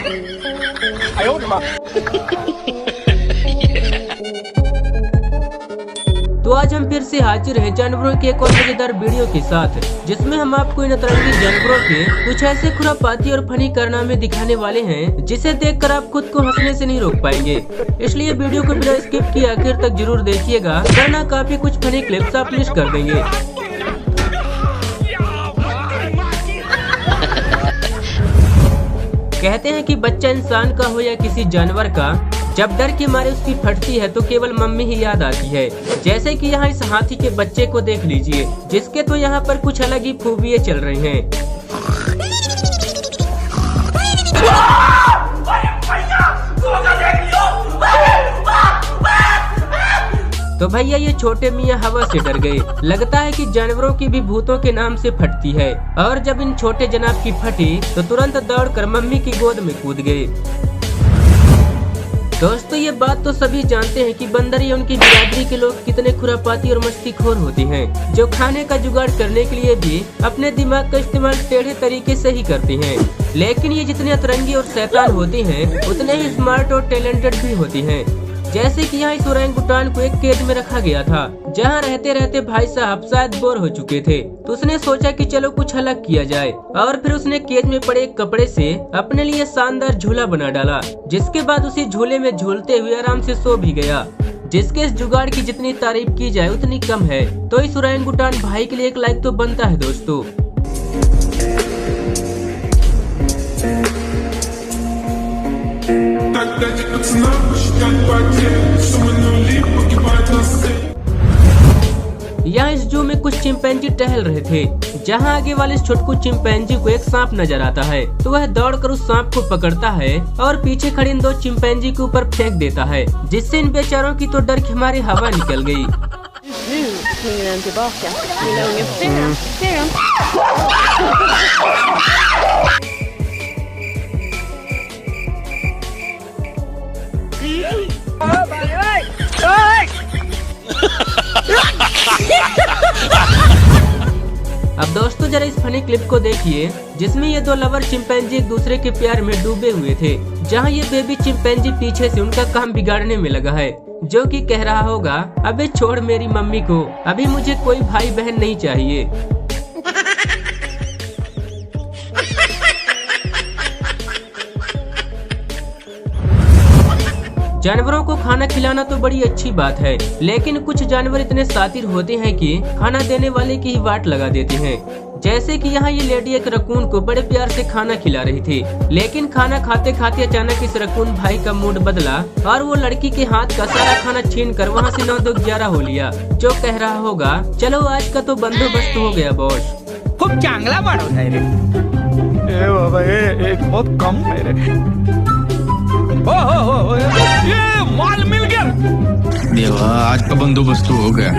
तो आज हम फिर से हाजिर हैं जानवरों के एक और मजेदार वीडियो के साथ, जिसमें हम आपको इन अतरंगी जानवरों के कुछ ऐसे खुरापाती और फनी कारनामे दिखाने वाले हैं जिसे देखकर आप खुद को हंसने से नहीं रोक पाएंगे। इसलिए वीडियो को बिना स्किप किए आखिर तक जरूर देखिएगा, वरना काफी कुछ फनी क्लिप्स आप मिस कर देंगे। कहते हैं कि बच्चा इंसान का हो या किसी जानवर का, जब डर के मारे उसकी फटती है तो केवल मम्मी ही याद आती है। जैसे कि यहाँ इस हाथी के बच्चे को देख लीजिए, जिसके तो यहाँ पर कुछ अलग ही खूबियाँ चल रही हैं। तो भैया ये छोटे मियाँ हवा से डर गए। लगता है कि जानवरों की भी भूतों के नाम से फटती है, और जब इन छोटे जनाब की फटी तो तुरंत दौड़कर मम्मी की गोद में कूद गए। दोस्तों ये बात तो सभी जानते हैं कि बंदर या उनकी बिरादरी के लोग कितने खुरापाती और मस्तीखोर होते हैं, जो खाने का जुगाड़ करने के लिए भी अपने दिमाग का इस्तेमाल टेढ़े तरीके से ही करते हैं। लेकिन ये जितने अतरंगी और शैतान होते हैं, उतने ही स्मार्ट और टैलेंटेड भी होते हैं। जैसे कि यहाँ इस ओरंगुटान को एक केज में रखा गया था, जहाँ रहते रहते भाई साहब शायद बोर हो चुके थे, तो उसने सोचा कि चलो कुछ अलग किया जाए, और फिर उसने केज में पड़े एक कपड़े से अपने लिए शानदार झूला बना डाला, जिसके बाद उसी झूले में झूलते हुए आराम से सो भी गया। जिसके इस जुगाड़ की जितनी तारीफ की जाए उतनी कम है। तो इस ओरंगुटान भाई के लिए एक लाइक तो बनता है दोस्तों। यहाँ इस जू में कुछ चिंपैंजी टहल रहे थे, जहाँ आगे वाले छोटकू चिंपैंजी को एक सांप नजर आता है, तो वह दौड़कर उस सांप को पकड़ता है और पीछे खड़े इन दो चिंपैंजी के ऊपर फेंक देता है, जिससे इन बेचारों की तो डर की हमारी हवा निकल गई। अब दोस्तों जरा इस फनी क्लिप को देखिए, जिसमें ये दो लवर चिंपैंजी एक दूसरे के प्यार में डूबे हुए थे, जहां ये बेबी चिंपैंजी पीछे से उनका काम बिगाड़ने में लगा है, जो कि कह रहा होगा, अबे छोड़ मेरी मम्मी को, अभी मुझे कोई भाई बहन नहीं चाहिए। जानवरों को खाना खिलाना तो बड़ी अच्छी बात है, लेकिन कुछ जानवर इतने शातिर होते हैं कि खाना देने वाले की ही वाट लगा देते हैं। जैसे कि यहाँ ये लेडी एक रकून को बड़े प्यार से खाना खिला रही थी, लेकिन खाना खाते खाते अचानक इस रकून भाई का मूड बदला और वो लड़की के हाथ का सारा खाना छीन कर वहाँ से 9 2 11 हो लिया, जो कह रहा होगा, चलो आज का तो बंदोबस्त हो गया बॉस। खूब चांगला बनवत आहे रे। ए बाबा एक बहुत कम है रे। ओ, ये माल मिल गया। देवा आज का बंदोबस्त हो गया।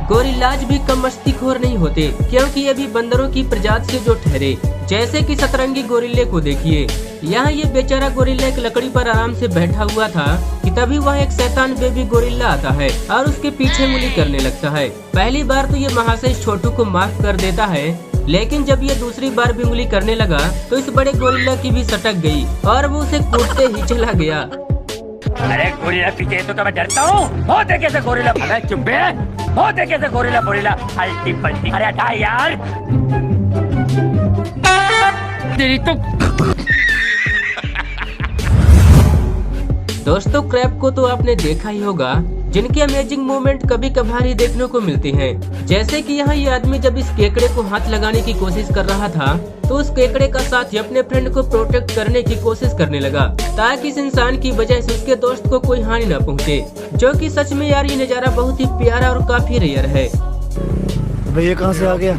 गोरिल्लाज भी कम मस्तीखोर नहीं होते, क्योंकि ये भी बंदरों की प्रजाति से जो ठहरे। जैसे कि सतरंगी गोरिल्ले को देखिए, यहाँ ये बेचारा गोरिल्ला एक लकड़ी पर आराम से बैठा हुआ था कि तभी वह एक शैतान बेबी गोरिल्ला आता है और उसके पीछे उंगली करने लगता है। पहली बार तो ये महाशय छोटू को माफ कर देता है, लेकिन जब ये दूसरी बार भी उंगली करने लगा तो इस बड़े गोरिल्ला की भी सटक गई और वो उसे कूदते ही चला गया। अरे गोरिल्ला पीछे तो मैं डरता हूँ। बहुत देखे से गोरिल्ला, अरे चुप है, बहुत देखे से गोरिल्ला गोरिल्ला अल्टी पल्टी। अरे हटा यार, तेरी तो। दोस्तों क्रैब को तो आपने देखा ही होगा, जिनके अमेजिंग मूवमेंट कभी कभार ही देखने को मिलते हैं। जैसे कि यहाँ ये आदमी जब इस केकड़े को हाथ लगाने की कोशिश कर रहा था, तो उस केकड़े का साथी अपने फ्रेंड को प्रोटेक्ट करने की कोशिश करने लगा, ताकि इस इंसान की वजह से उसके दोस्त को कोई हानि न पहुँचे, जो कि सच में यार ये नज़ारा बहुत ही प्यारा और काफी रेयर है। भैया कहाँ से आ गया?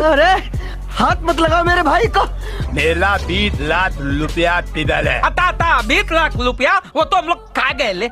अरे हाथ मत लगाओ मेरे भाई को। मेरा 20 लाख रुपया किधर है? आता 20 लाख रुपया वो तो हम लोग खा गए ले।